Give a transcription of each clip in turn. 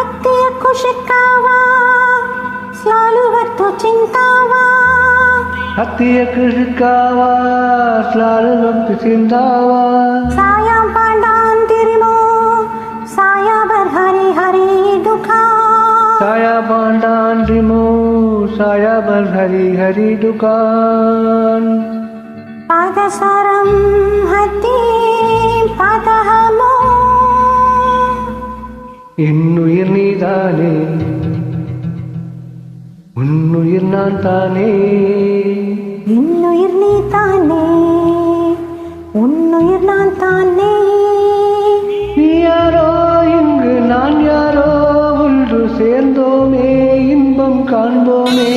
हत्या कुशिकावा स्लालुवत्तु चिंतावा हत्या कुशिकावा स्लालुवत्तु चिंतावा सायां पांडान तिरिमो साया बर हरी हरी दुखा साया पांडान तिरिमो साया बर हरी हरी दुकान पादसारं हत्ति पादहमो என்னுயிர் நீதானே உன்னுயிர் நான் தானே இன்னுயிர் நீ தானே உன்னுயிர் நான் தானே நீ யாரோ இங்கு நான் யாரோ ஒன்று சேர்ந்தோமே இன்பம் காண்போமே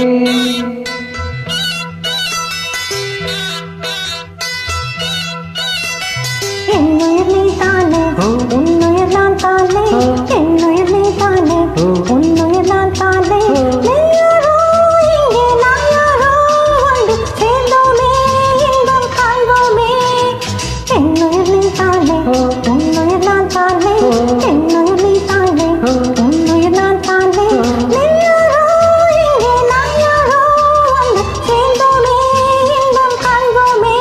என்னுயிர் நீ தானே உன்னுயிர் நான் தானே என்னுயிர் நீ தானே உன்னுயிர் நான் தானே நீ யாரோ இங்கே நான் யாரோ ஒன்று சேர்ந்தோமே இன்பம் காண்போமே என்னுயிர் நீ தானே உன்னுயிர் நான் தானே என்னுயிர் நீ தானே உன்னுயிர் நான் தானே நீ யாரோ இங்கே நான் யாரோ ஒன்று சேர்ந்தோமே இன்பம் காண்போமே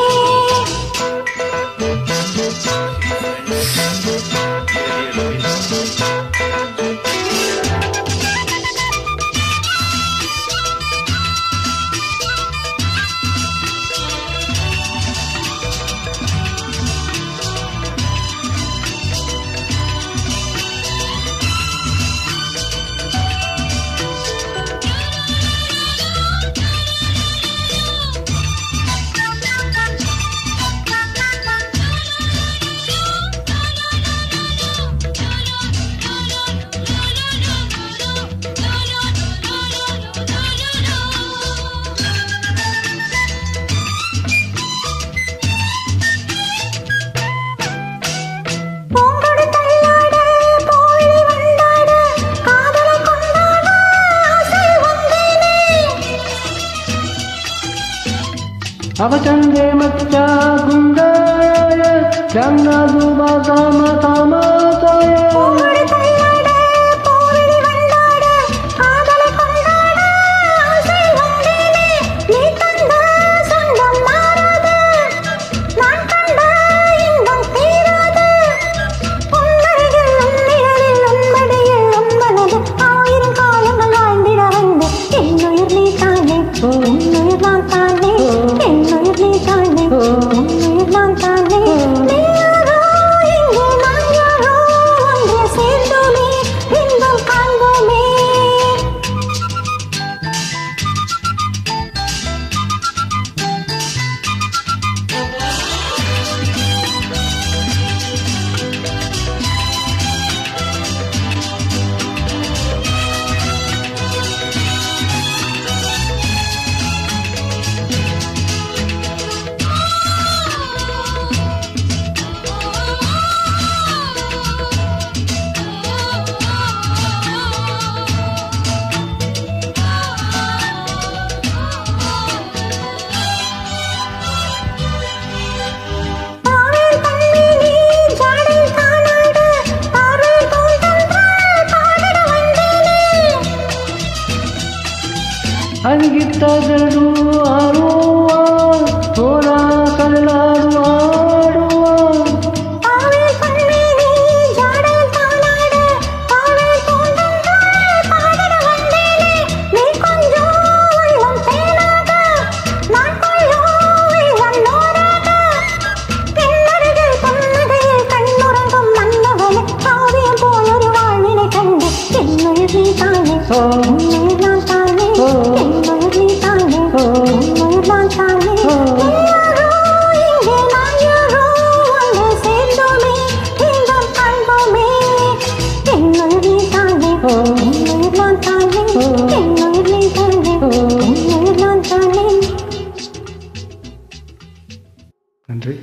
அவசந்தே மச்சா குண்டாய ஜன்னா துபா தாமா தாமா தாய ಅಣಗಿಟ್ಟದಳು ಆಡುವ ಸೋಲ ಕಡಲಾಡುವ நன்றி.